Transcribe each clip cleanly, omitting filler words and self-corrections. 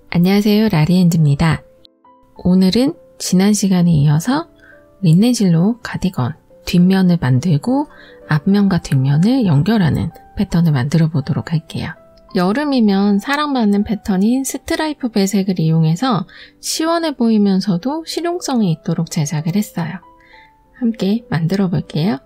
안녕하세요, 라리엔즈입니다. 오늘은 지난 시간에 이어서 린넨실로 가디건 뒷면을 만들고 앞면과 뒷면을 연결하는 패턴을 만들어 보도록 할게요. 여름이면 사랑받는 패턴인 스트라이프 배색을 이용해서 시원해 보이면서도 실용성이 있도록 제작을 했어요. 함께 만들어 볼게요.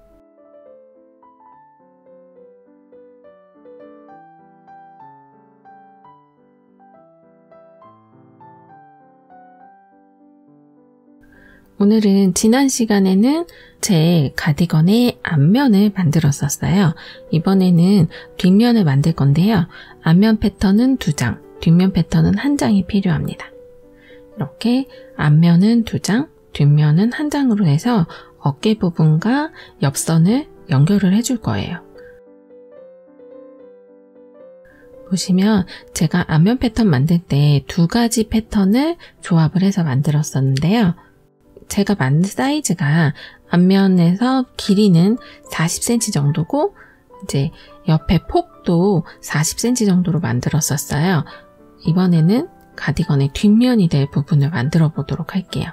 오늘은 지난 시간에는 제 가디건의 앞면을 만들었었어요. 이번에는 뒷면을 만들 건데요. 앞면 패턴은 2장, 뒷면 패턴은 1장이 필요합니다. 이렇게 앞면은 2장, 뒷면은 1장으로 해서 어깨 부분과 옆선을 연결을 해줄 거예요. 보시면 제가 앞면 패턴 만들 때 2가지 패턴을 조합을 해서 만들었었는데요. 제가 만든 사이즈가 앞면에서 길이는 40cm 정도고 이제 옆에 폭도 40cm 정도로 만들었었어요. 이번에는 가디건의 뒷면이 될 부분을 만들어 보도록 할게요.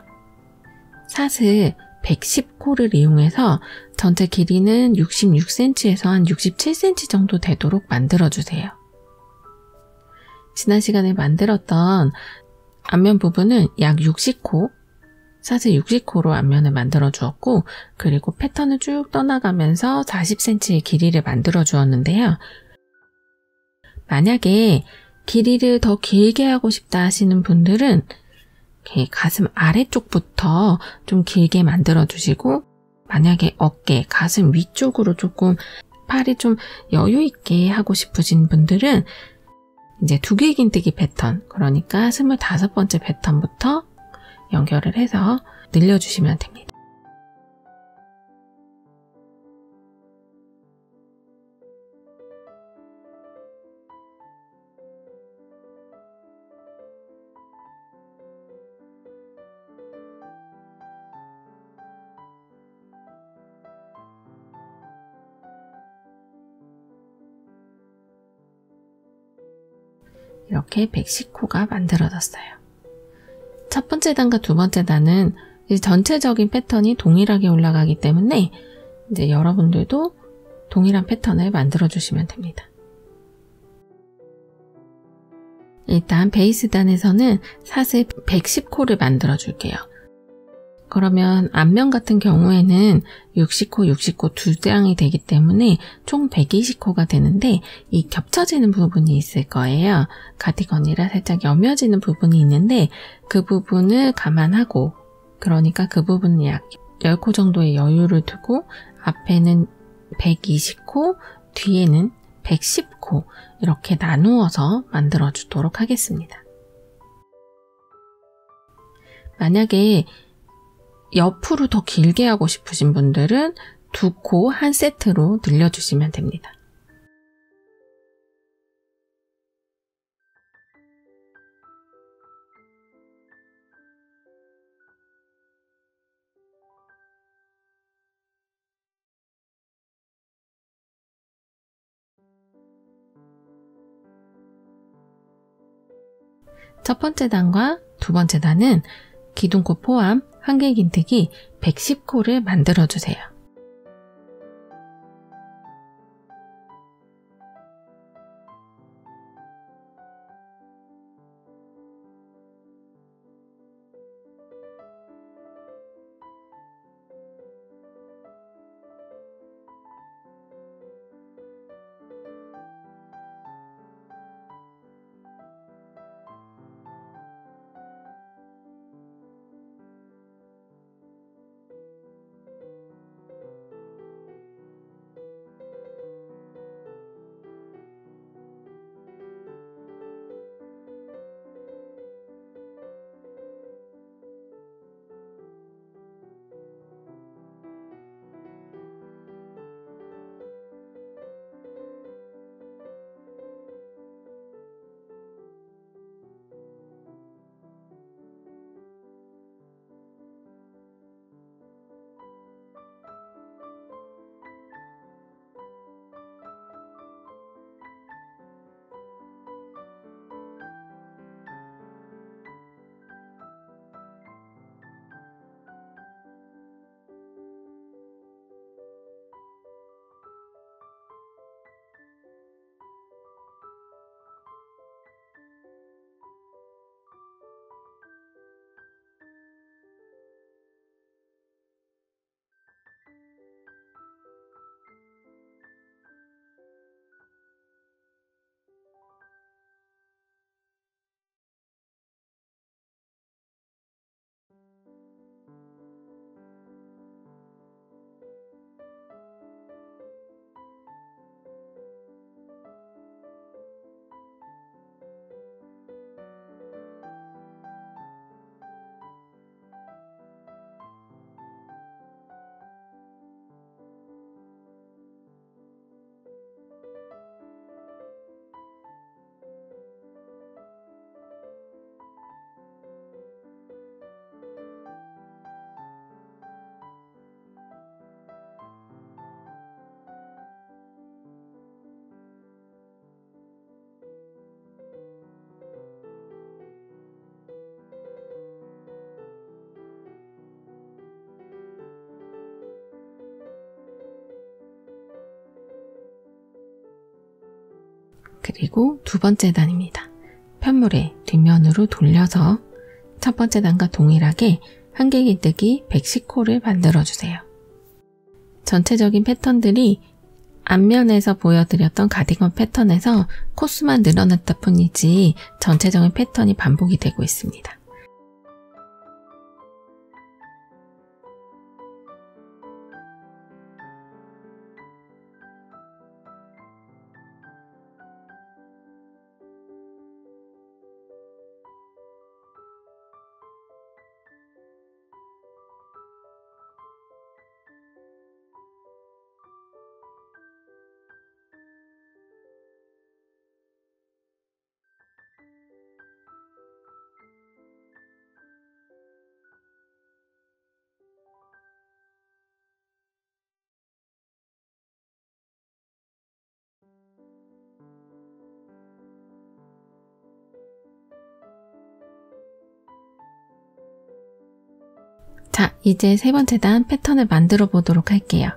사슬 110코를 이용해서 전체 길이는 66cm에서 한 67cm 정도 되도록 만들어 주세요. 지난 시간에 만들었던 앞면 부분은 약 60코, 사슬 60코로 앞면을 만들어 주었고, 그리고 패턴을 쭉 떠나가면서 40cm의 길이를 만들어 주었는데요. 만약에 길이를 더 길게 하고 싶다 하시는 분들은 가슴 아래쪽부터 좀 길게 만들어 주시고, 만약에 어깨, 가슴 위쪽으로 조금 팔이 좀 여유 있게 하고 싶으신 분들은 이제 두길긴뜨기 패턴, 그러니까 25번째 패턴부터 연결을 해서 늘려주시면 됩니다. 이렇게 110코가 만들어졌어요. 첫 번째 단과 두 번째 단은 전체적인 패턴이 동일하게 올라가기 때문에 이제 여러분들도 동일한 패턴을 만들어 주시면 됩니다. 일단 베이스 단에서는 사슬 110코를 만들어 줄게요. 그러면 앞면 같은 경우에는 60코, 60코 2장이 되기 때문에 총 120코가 되는데 이 겹쳐지는 부분이 있을 거예요. 가디건이라 살짝 여며지는 부분이 있는데 그 부분을 감안하고, 그러니까 그 부분은 약 10코 정도의 여유를 두고 앞에는 120코, 뒤에는 110코 이렇게 나누어서 만들어 주도록 하겠습니다. 만약에 옆으로 더 길게 하고 싶으신 분들은 2코 한 세트로 늘려주시면 됩니다. 첫 번째 단과 두 번째 단은 기둥코 포함 한길긴뜨기 110코를 만들어주세요. 그리고 두 번째 단입니다. 편물을 뒷면으로 돌려서 첫 번째 단과 동일하게 한길긴뜨기 110코를 만들어주세요. 전체적인 패턴들이 앞면에서 보여드렸던 가디건 패턴에서 코수만 늘어났다 뿐이지 전체적인 패턴이 반복이 되고 있습니다. 자, 이제 세 번째 단 패턴을 만들어 보도록 할게요.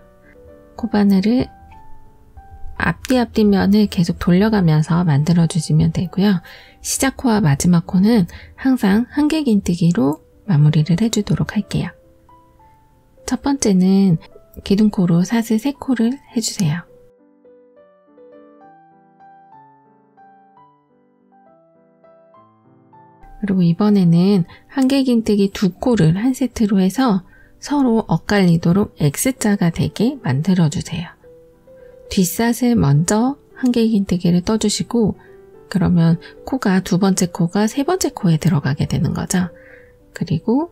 코바늘을 앞뒤 면을 계속 돌려가면서 만들어 주시면 되고요. 시작 코와 마지막 코는 항상 한길긴뜨기로 마무리를 해주도록 할게요. 첫 번째는 기둥코로 사슬 3코를 해주세요. 그리고 이번에는 한길긴뜨기 2코를 한 세트로 해서 서로 엇갈리도록 X자가 되게 만들어주세요. 뒷사슬 먼저 한길긴뜨기를 떠주시고 그러면 코가 두 번째 코가 세 번째 코에 들어가게 되는 거죠. 그리고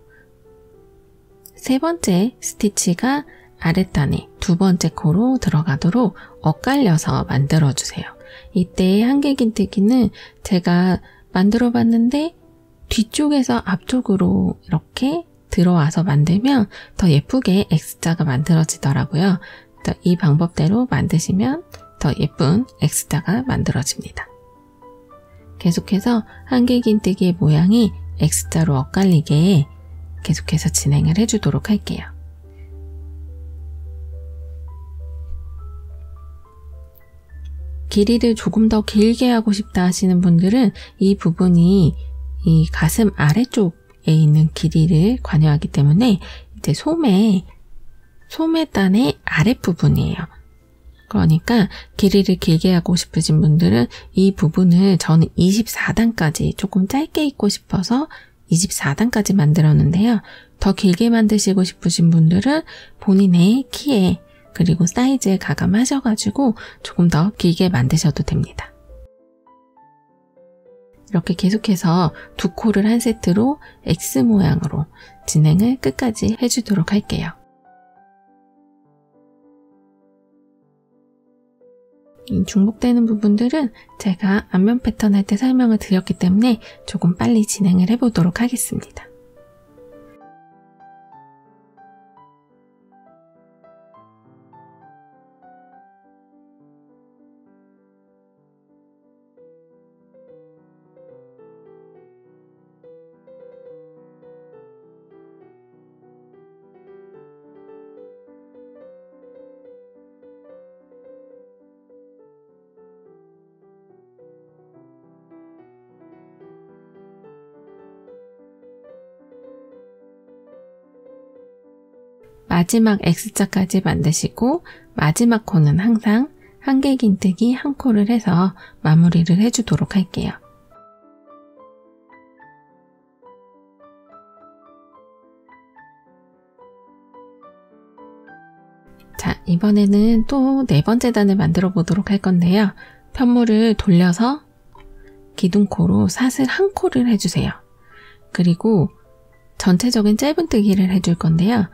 세 번째 스티치가 아랫단에 두 번째 코로 들어가도록 엇갈려서 만들어주세요. 이때 한길긴뜨기는 제가 만들어 봤는데 뒤쪽에서 앞쪽으로 이렇게 들어와서 만들면 더 예쁘게 X자가 만들어지더라고요. 이 방법대로 만드시면 더 예쁜 X자가 만들어집니다. 계속해서 한길긴뜨기의 모양이 X자로 엇갈리게 계속해서 진행을 해주도록 할게요. 길이를 조금 더 길게 하고 싶다 하시는 분들은 이 부분이 이 가슴 아래쪽에 있는 길이를 관여하기 때문에 이제 소매단의 아랫부분이에요. 그러니까 길이를 길게 하고 싶으신 분들은 이 부분을 저는 24단까지 조금 짧게 입고 싶어서 24단까지 만들었는데요. 더 길게 만드시고 싶으신 분들은 본인의 키에 그리고 사이즈에 가감하셔가지고 조금 더 길게 만드셔도 됩니다. 이렇게 계속해서 2코를 한 세트로 X 모양으로 진행을 끝까지 해주도록 할게요. 중복되는 부분들은 제가 앞면 패턴 할 때 설명을 드렸기 때문에 조금 빨리 진행을 해보도록 하겠습니다. 마지막 X자까지 만드시고 마지막 코는 항상 한길긴뜨기 한 코를 해서 마무리를 해주도록 할게요. 자, 이번에는 또 네 번째 단을 만들어 보도록 할 건데요. 편물을 돌려서 기둥코로 사슬 한 코를 해주세요. 그리고 전체적인 짧은뜨기를 해줄 건데요.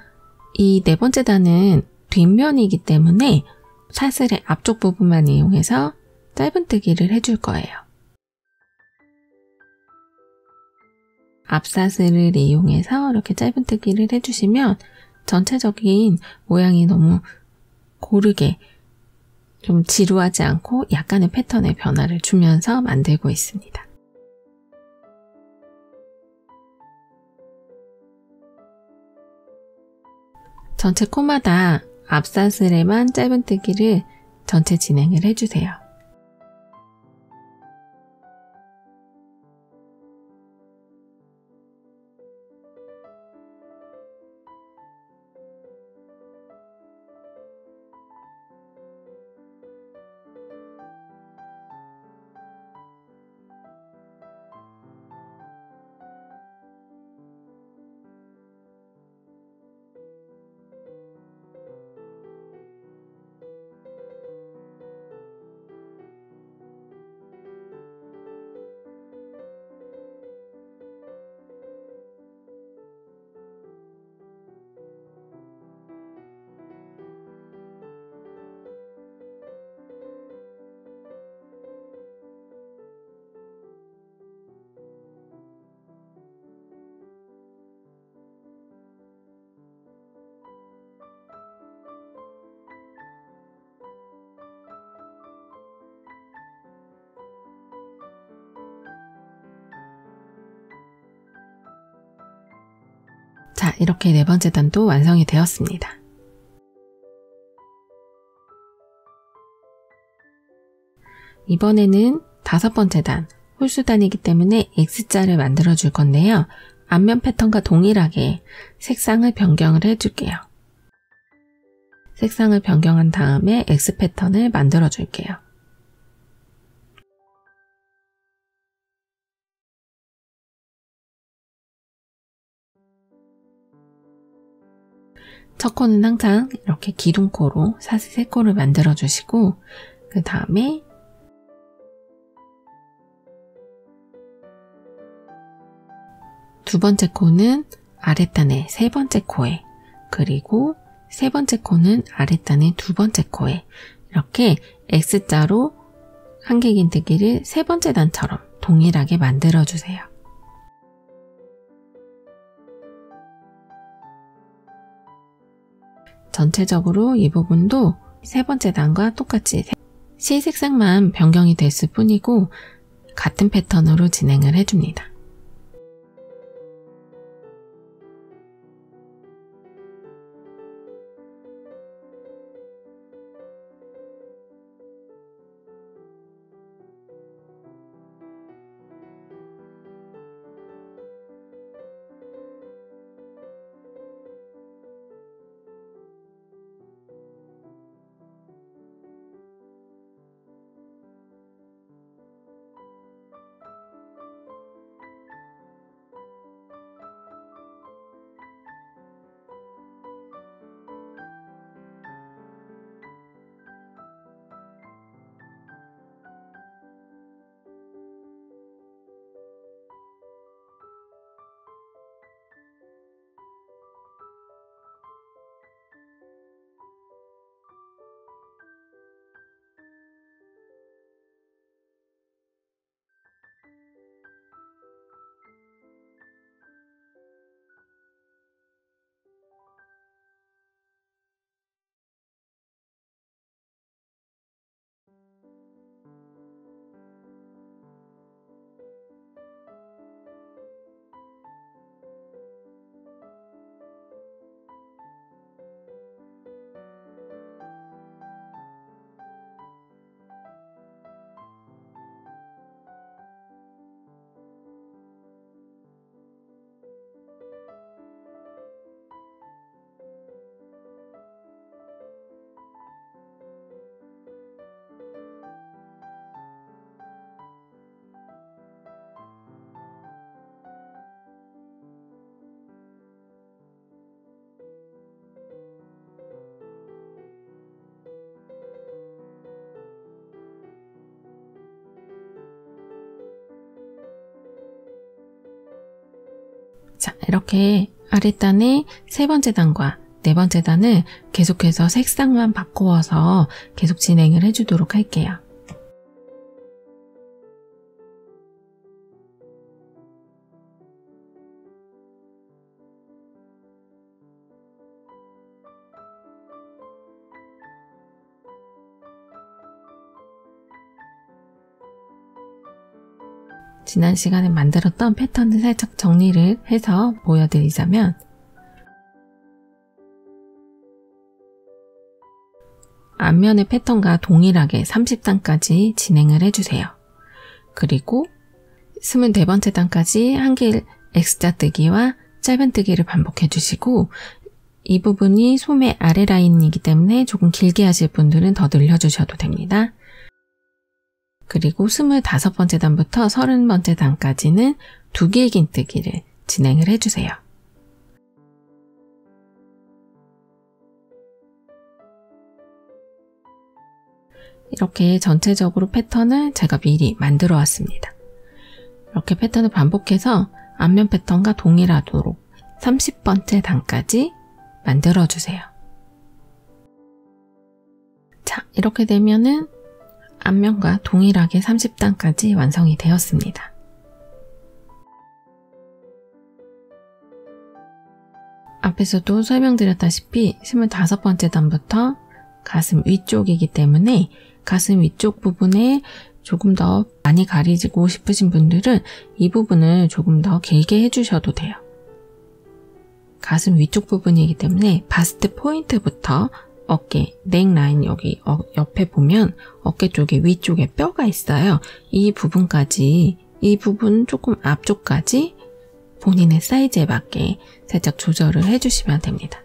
이 네 번째 단은 뒷면이기 때문에 사슬의 앞쪽 부분만 이용해서 짧은뜨기를 해줄 거예요. 앞사슬을 이용해서 이렇게 짧은뜨기를 해주시면 전체적인 모양이 너무 고르게 좀 지루하지 않고 약간의 패턴의 변화를 주면서 만들고 있습니다. 전체 코마다 앞사슬에만 짧은뜨기를 전체 진행을 해주세요. 자, 이렇게 네 번째 단도 완성이 되었습니다. 이번에는 다섯 번째 단, 홀수단이기 때문에 X자를 만들어 줄 건데요. 앞면 패턴과 동일하게 색상을 변경을 해줄게요. 색상을 변경한 다음에 X 패턴을 만들어 줄게요. 첫 코는 항상 이렇게 기둥코로 사슬 3코를 만들어 주시고, 그 다음에 두 번째 코는 아랫단의 세 번째 코에, 그리고 세 번째 코는 아랫단의 두 번째 코에 이렇게 X자로 한길긴뜨기를 세 번째 단처럼 동일하게 만들어 주세요. 전체적으로 이 부분도 세 번째 단과 똑같이 실 색상만 변경이 됐을 뿐이고 같은 패턴으로 진행을 해줍니다. 자, 이렇게 아랫단의 세 번째 단과 네 번째 단을 계속해서 색상만 바꾸어서 계속 진행을 해주도록 할게요. 지난 시간에 만들었던 패턴을 살짝 정리를 해서 보여드리자면 앞면의 패턴과 동일하게 30단까지 진행을 해주세요. 그리고 24번째 단까지 한길 X자 뜨기와 짧은 뜨기를 반복해 주시고 이 부분이 소매 아래 라인이기 때문에 조금 길게 하실 분들은 더 늘려주셔도 됩니다. 그리고 25번째 단부터 30번째 단까지는 두 개의 긴뜨기를 진행을 해주세요. 이렇게 전체적으로 패턴을 제가 미리 만들어 왔습니다. 이렇게 패턴을 반복해서 앞면 패턴과 동일하도록 30번째 단까지 만들어 주세요. 자, 이렇게 되면은 앞면과 동일하게 30단까지 완성이 되었습니다. 앞에서도 설명드렸다시피 25번째 단부터 가슴 위쪽이기 때문에 가슴 위쪽 부분에 조금 더 많이 가리지고 싶으신 분들은 이 부분을 조금 더 길게 해주셔도 돼요. 가슴 위쪽 부분이기 때문에 바스트 포인트부터 어깨, 넥라인 여기 옆에 보면 어깨 쪽에 위쪽에 뼈가 있어요. 이 부분까지, 이 부분 조금 앞쪽까지 본인의 사이즈에 맞게 살짝 조절을 해주시면 됩니다.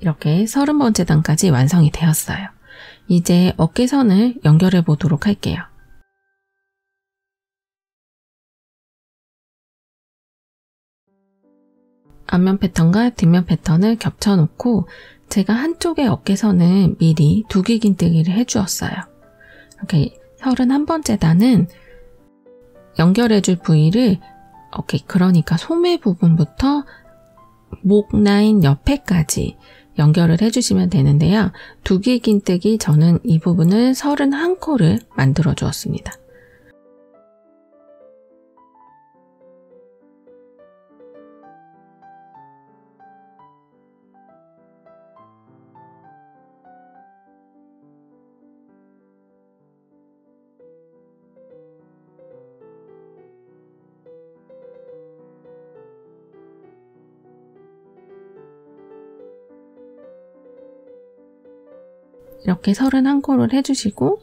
이렇게 30번째 단까지 완성이 되었어요. 이제 어깨선을 연결해 보도록 할게요. 앞면 패턴과 뒷면 패턴을 겹쳐놓고 제가 한쪽의 어깨선을 미리 두기긴뜨기를 해주었어요. 이렇게 31번째 단은 연결해줄 부위를 그러니까 소매 부분부터 목 라인 옆에까지 연결을 해주시면 되는데요. 두기긴뜨기 저는 이 부분을 31코를 만들어 주었습니다. 이렇게 31코를 해주시고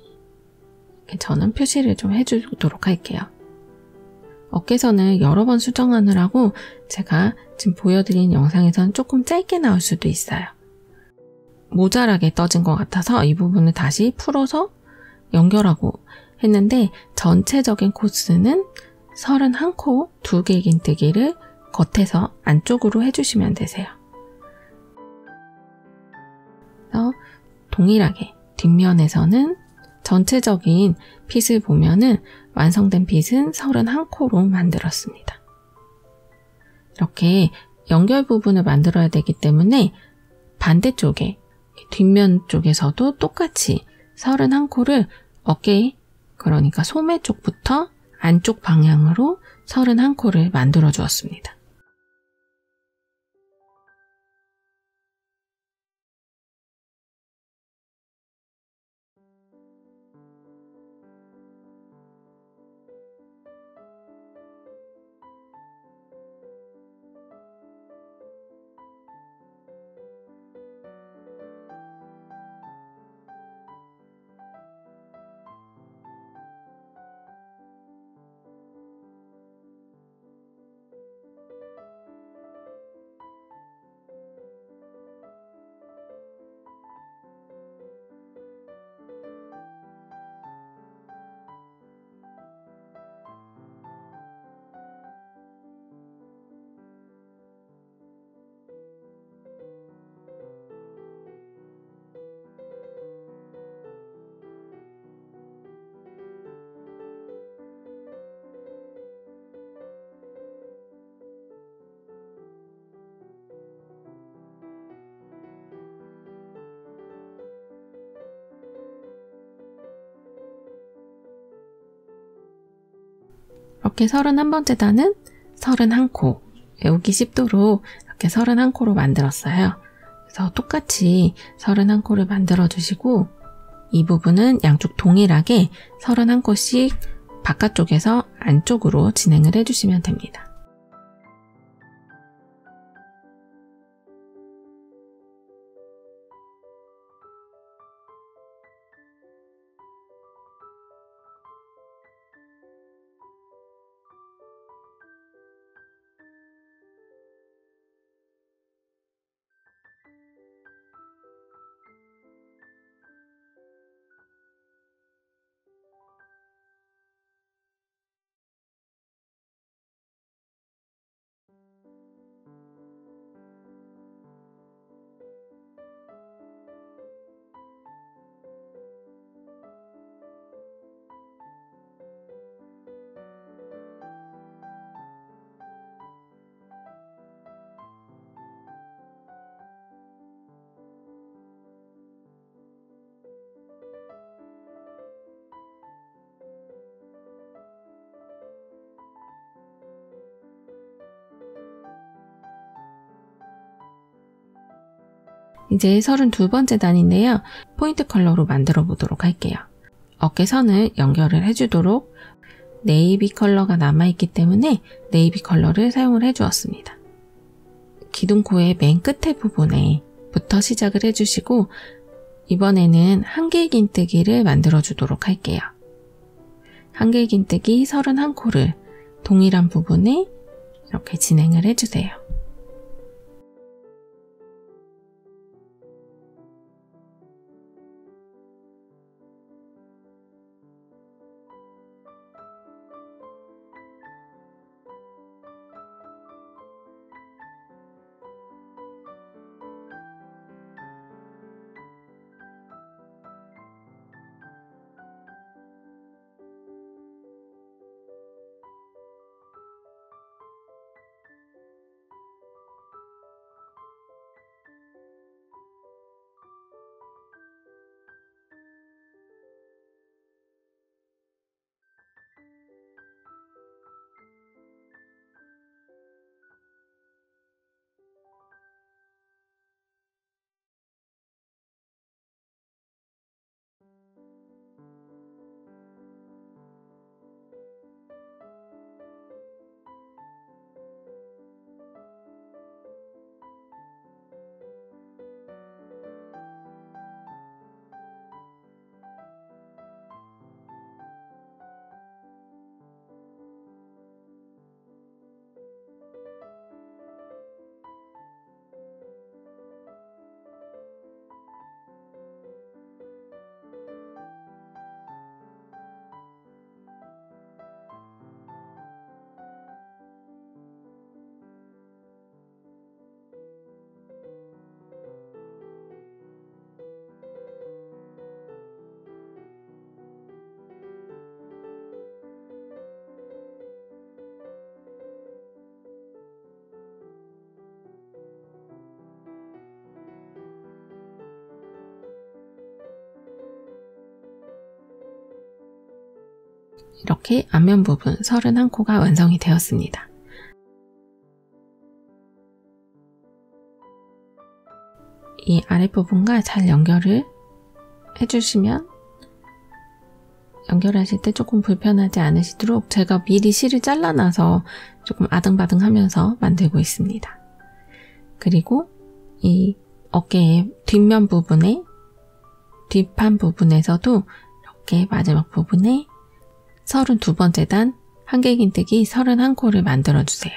저는 표시를 좀 해주도록 할게요. 어깨선을 여러 번 수정하느라고 제가 지금 보여드린 영상에선 조금 짧게 나올 수도 있어요. 모자라게 떠진 것 같아서 이 부분을 다시 풀어서 연결하고 했는데 전체적인 코스는 31코 2개 긴뜨기를 겉에서 안쪽으로 해주시면 되세요. 그래서 동일하게 뒷면에서는 전체적인 핏을 보면은 완성된 핏은 31코로 만들었습니다. 이렇게 연결 부분을 만들어야 되기 때문에 반대쪽에 뒷면 쪽에서도 똑같이 31코를 어깨, 그러니까 소매 쪽부터 안쪽 방향으로 31코를 만들어 주었습니다. 이렇게 31번째 단은 31코, 외우기 쉽도록 이렇게 31코로 만들었어요. 그래서 똑같이 31코를 만들어 주시고 이 부분은 양쪽 동일하게 31코씩 바깥쪽에서 안쪽으로 진행을 해주시면 됩니다. 이제 32번째 단인데요. 포인트 컬러로 만들어 보도록 할게요. 어깨선을 연결을 해주도록 네이비 컬러가 남아있기 때문에 네이비 컬러를 사용을 해주었습니다. 기둥코의 맨 끝에 부분에부터 시작을 해주시고 이번에는 한길긴뜨기를 만들어 주도록 할게요. 한길긴뜨기 31코를 동일한 부분에 이렇게 진행을 해주세요. 이렇게 앞면 부분 31코가 완성이 되었습니다. 이 아랫부분과 잘 연결을 해주시면 연결하실 때 조금 불편하지 않으시도록 제가 미리 실을 잘라놔서 조금 아등바등하면서 만들고 있습니다. 그리고 이 어깨의 뒷면 부분에 뒷판 부분에서도 이렇게 마지막 부분에 32번째 단 한길긴뜨기 31코를 만들어주세요.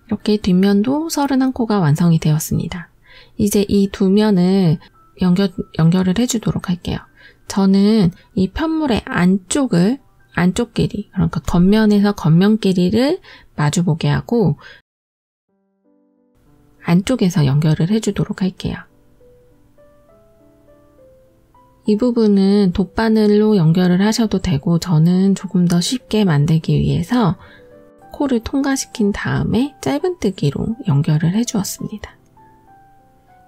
이렇게 뒷면도 31코가 완성이 되었습니다. 이제 이 두 면을 연결을 해주도록 할게요. 저는 이 편물의 안쪽 길이, 그러니까 겉면에서 겉면 길이를 마주보게 하고 안쪽에서 연결을 해주도록 할게요. 이 부분은 돗바늘로 연결을 하셔도 되고 저는 조금 더 쉽게 만들기 위해서 코를 통과시킨 다음에 짧은뜨기로 연결을 해주었습니다.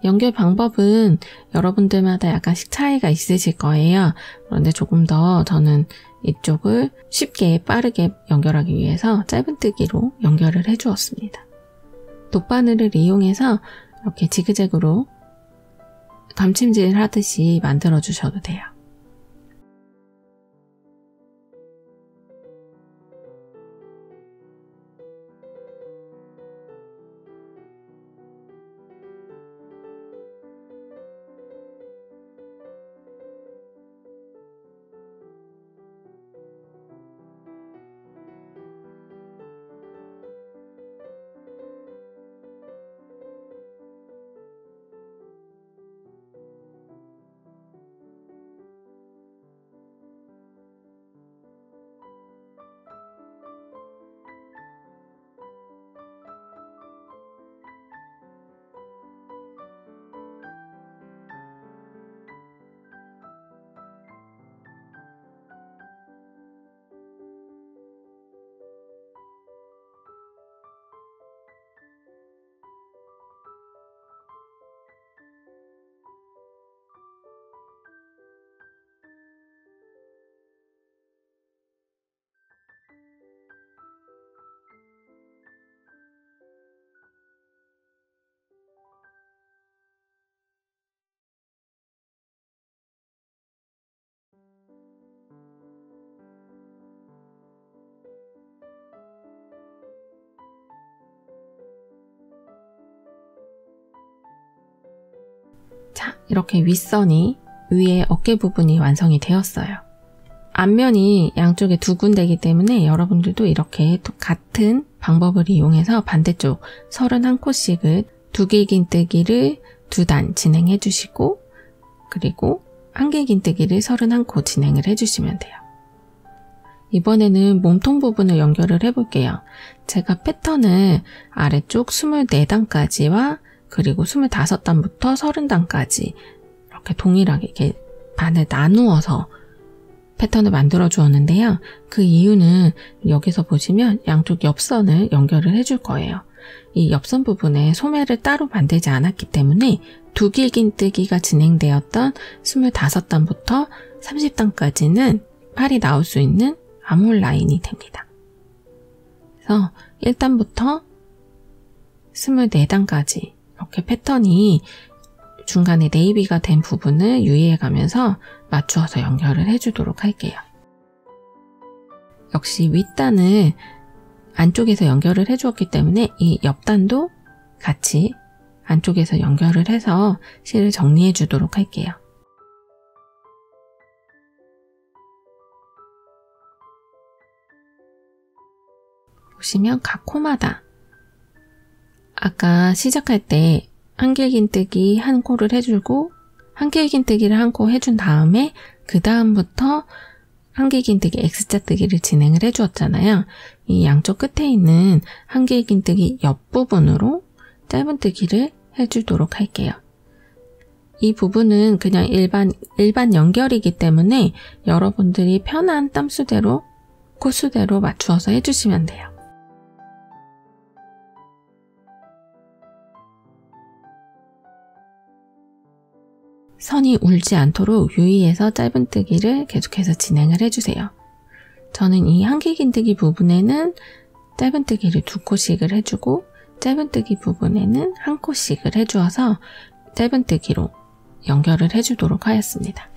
연결 방법은 여러분들마다 약간씩 차이가 있으실 거예요. 그런데 조금 더 저는 이쪽을 쉽게 빠르게 연결하기 위해서 짧은뜨기로 연결을 해주었습니다. 돗바늘을 이용해서 이렇게 지그재그로 감침질 하듯이 만들어 주셔도 돼요. 자, 이렇게 윗선이 위에 어깨 부분이 완성이 되었어요. 앞면이 양쪽에 두 군데이기 때문에 여러분들도 이렇게 같은 방법을 이용해서 반대쪽 31코씩을 두길긴뜨기를 2단 진행해 주시고 그리고 한길긴뜨기를 31코 진행을 해주시면 돼요. 이번에는 몸통 부분을 연결을 해볼게요. 제가 패턴을 아래쪽 24단까지와 그리고 25단부터 30단까지 이렇게 동일하게 이렇게 반을 나누어서 패턴을 만들어 주었는데요. 그 이유는 여기서 보시면 양쪽 옆선을 연결을 해줄 거예요. 이 옆선 부분에 소매를 따로 만들지 않았기 때문에 두길긴뜨기가 진행되었던 25단부터 30단까지는 팔이 나올 수 있는 암홀 라인이 됩니다. 그래서 1단부터 24단까지 이렇게 패턴이 중간에 네이비가 된 부분을 유의해 가면서 맞추어서 연결을 해주도록 할게요. 역시 윗단을 안쪽에서 연결을 해주었기 때문에 이 옆단도 같이 안쪽에서 연결을 해서 실을 정리해 주도록 할게요. 보시면 각 코마다 아까 시작할 때 한길긴뜨기 한 코를 해주고 한길긴뜨기를 한 코 해준 다음에 그 다음부터 한길긴뜨기 X자뜨기를 진행을 해주었잖아요. 이 양쪽 끝에 있는 한길긴뜨기 옆부분으로 짧은뜨기를 해주도록 할게요. 이 부분은 그냥 일반 연결이기 때문에 여러분들이 편한 땀수대로 코수대로 맞추어서 해주시면 돼요. 선이 울지 않도록 유의해서 짧은뜨기를 계속해서 진행을 해주세요. 저는 이 한길긴뜨기 부분에는 짧은뜨기를 2코씩을 해주고 짧은뜨기 부분에는 1코씩을 해주어서 짧은뜨기로 연결을 해주도록 하였습니다.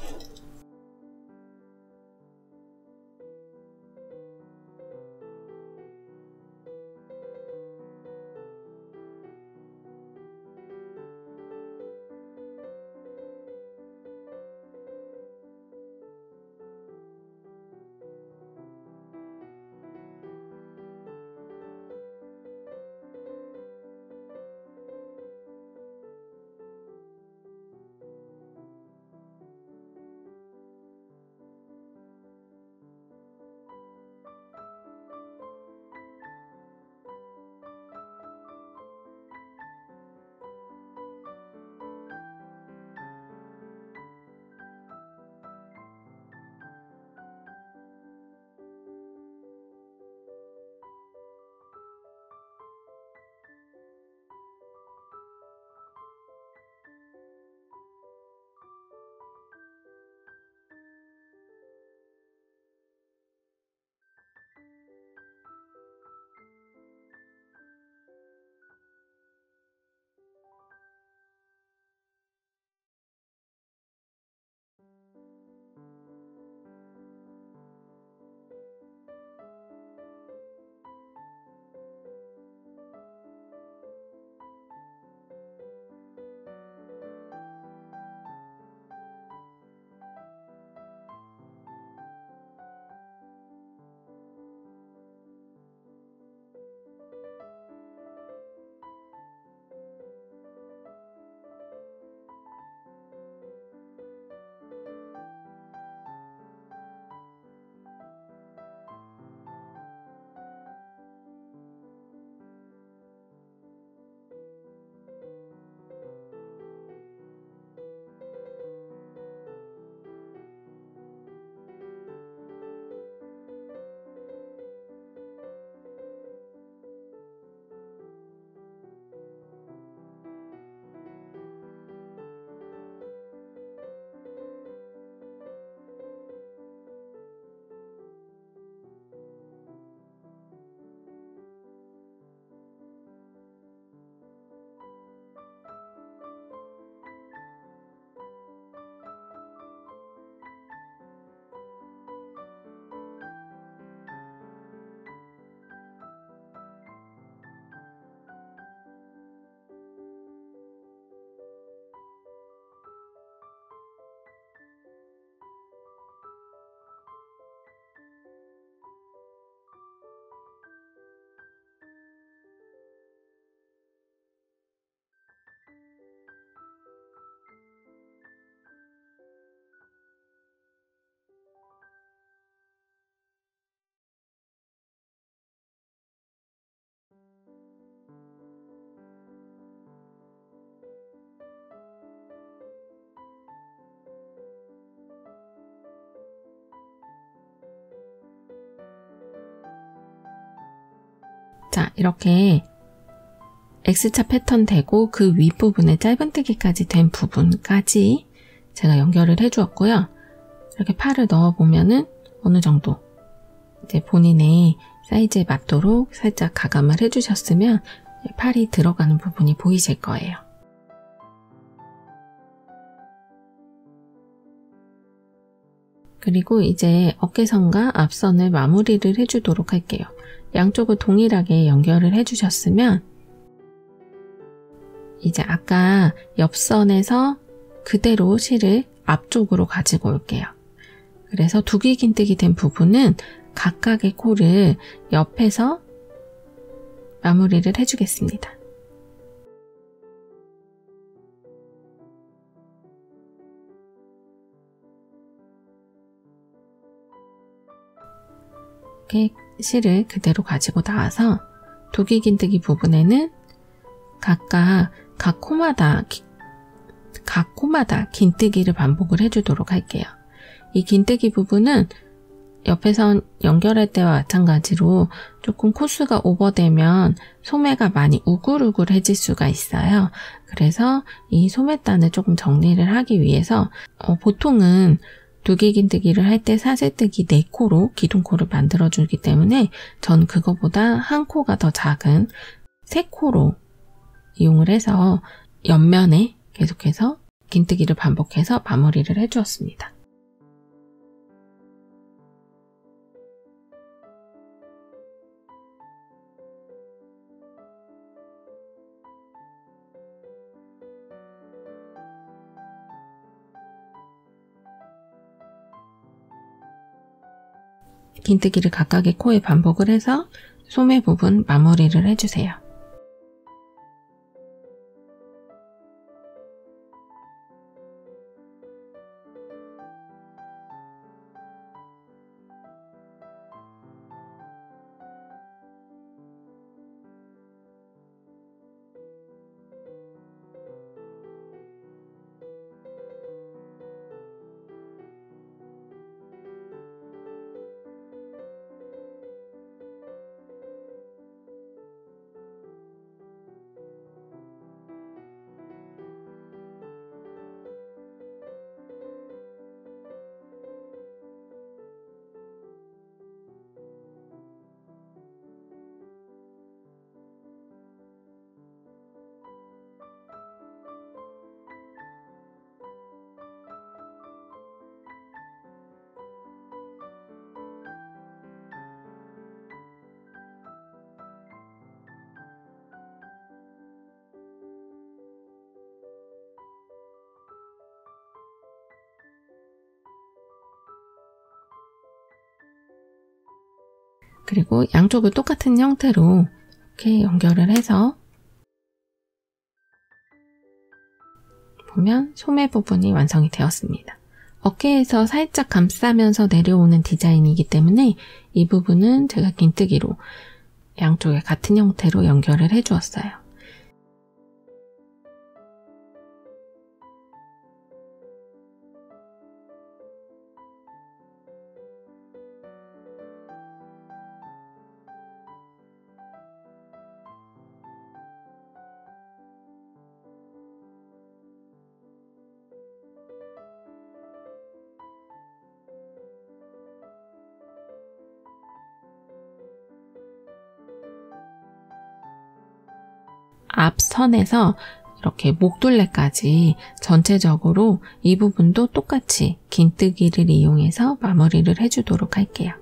자, 이렇게 X자 패턴 되고 그 윗부분에 짧은뜨기까지 된 부분까지 제가 연결을 해주었고요. 이렇게 팔을 넣어보면은 어느 정도 이제 본인의 사이즈에 맞도록 살짝 가감을 해주셨으면 팔이 들어가는 부분이 보이실 거예요. 그리고 이제 어깨선과 앞선을 마무리를 해주도록 할게요. 양쪽을 동일하게 연결을 해주셨으면 이제 아까 옆선에서 그대로 실을 앞쪽으로 가지고 올게요. 그래서 두기긴뜨기 된 부분은 각각의 코를 옆에서 마무리를 해주겠습니다. 이렇게 실을 그대로 가지고 나와서 두기긴뜨기 부분에는 각각 각 코마다 긴뜨기를 반복을 해주도록 할게요. 이 긴뜨기 부분은 옆에선 연결할 때와 마찬가지로 조금 코수가 오버되면 소매가 많이 우글우글해질 수가 있어요. 그래서 이 소매단을 조금 정리를 하기 위해서 보통은 두기긴뜨기를 할 때 사슬뜨기 4코로 기둥코를 만들어주기 때문에 전 그거보다 한 코가 더 작은 3코로 이용을 해서 옆면에 계속해서 긴뜨기를 반복해서 마무리를 해주었습니다. 긴뜨기를 각각의 코에 반복을 해서 소매 부분 마무리를 해주세요. 그리고 양쪽을 똑같은 형태로 이렇게 연결을 해서 보면 소매 부분이 완성이 되었습니다. 어깨에서 살짝 감싸면서 내려오는 디자인이기 때문에 이 부분은 제가 긴뜨기로 양쪽에 같은 형태로 연결을 해주었어요. 앞선에서 이렇게 목둘레까지 전체적으로 이 부분도 똑같이 긴뜨기를 이용해서 마무리를 해주도록 할게요.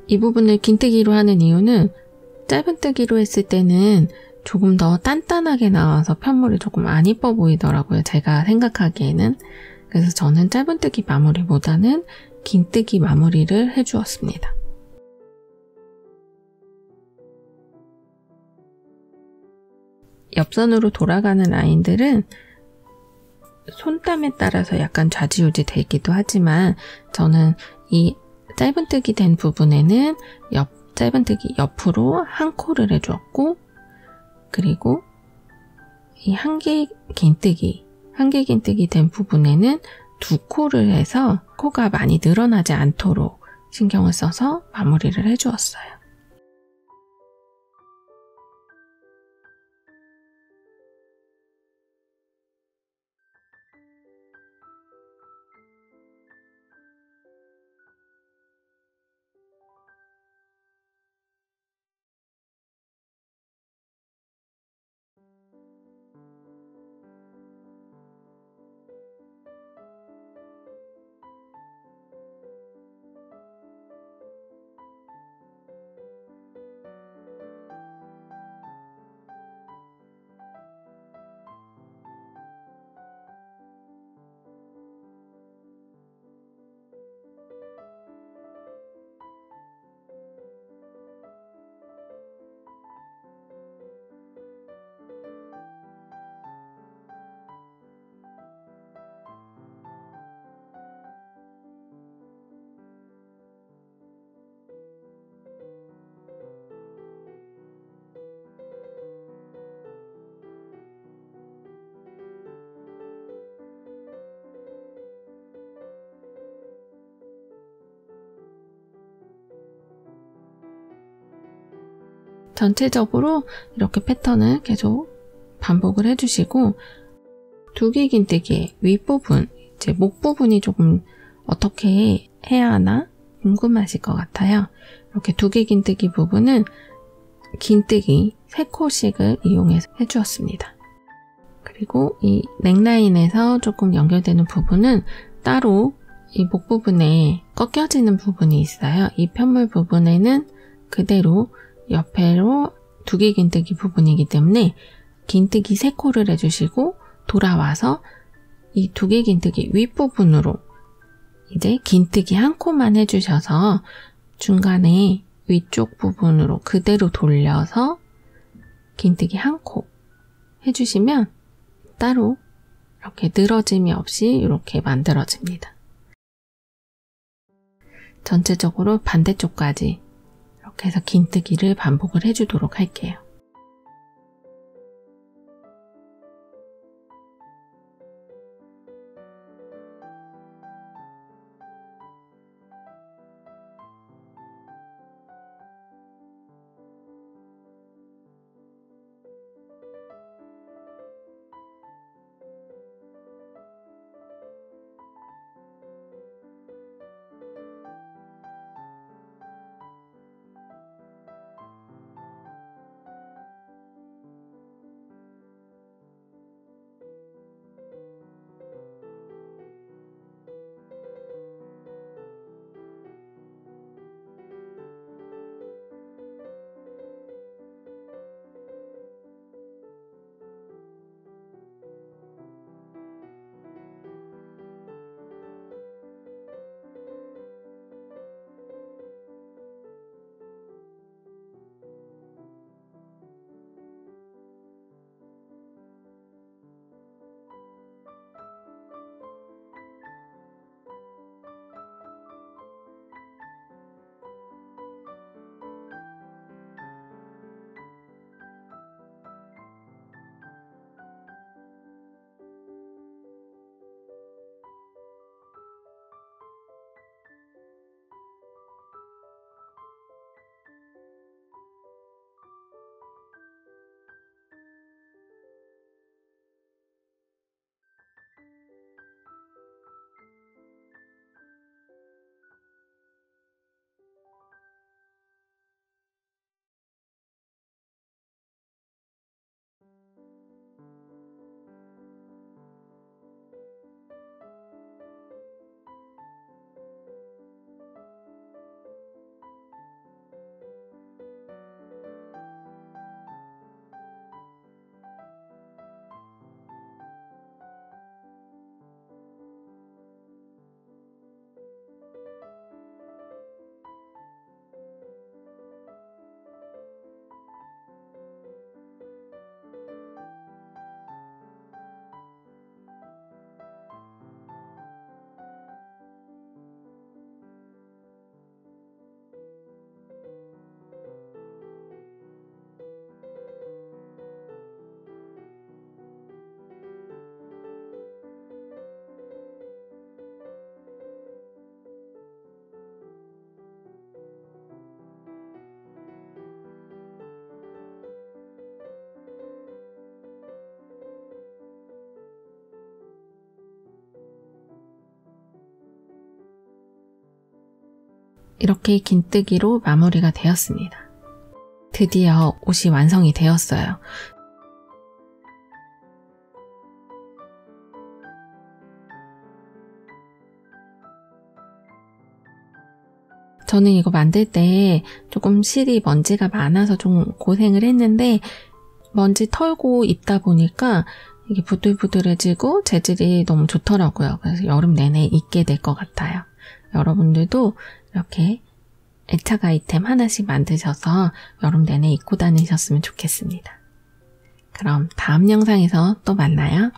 이 부분을 긴뜨기로 하는 이유는 짧은뜨기로 했을 때는 조금 더 단단하게 나와서 편물이 조금 안 이뻐 보이더라고요. 제가 생각하기에는. 그래서 저는 짧은뜨기 마무리보다는 긴뜨기 마무리를 해주었습니다. 옆선으로 돌아가는 라인들은 손땀에 따라서 약간 좌지우지 되기도 하지만 저는 이 짧은뜨기 된 부분에는 짧은뜨기 옆으로 한 코를 해주었고, 그리고 이 한 개 긴뜨기 된 부분에는 2코를 해서 코가 많이 늘어나지 않도록 신경을 써서 마무리를 해주었어요. 전체적으로 이렇게 패턴을 계속 반복을 해주시고 두기긴뜨기의 윗부분, 이제 목 부분이 조금 어떻게 해야 하나 궁금하실 것 같아요. 이렇게 두기긴뜨기 부분은 긴뜨기 3코씩을 이용해서 해주었습니다. 그리고 이 넥라인에서 조금 연결되는 부분은 따로 이 목 부분에 꺾여지는 부분이 있어요. 이 편물 부분에는 그대로 옆으로 두기긴뜨기 부분이기 때문에 긴뜨기 3코를 해주시고 돌아와서 이 두기긴뜨기 윗부분으로 이제 긴뜨기 1코만 해주셔서 중간에 위쪽 부분으로 그대로 돌려서 긴뜨기 1코 해주시면 따로 이렇게 늘어짐이 없이 이렇게 만들어집니다. 전체적으로 반대쪽까지 이렇게 해서 긴뜨기를 반복을 해주도록 할게요. 이렇게 긴뜨기로 마무리가 되었습니다. 드디어 옷이 완성이 되었어요. 저는 이거 만들 때 조금 실이 먼지가 많아서 좀 고생을 했는데 먼지 털고 입다 보니까 이게 부들부들해지고 재질이 너무 좋더라고요. 그래서 여름 내내 입게 될 것 같아요. 여러분들도 이렇게 애착 아이템 하나씩 만드셔서 여름 내내 입고 다니셨으면 좋겠습니다. 그럼 다음 영상에서 또 만나요.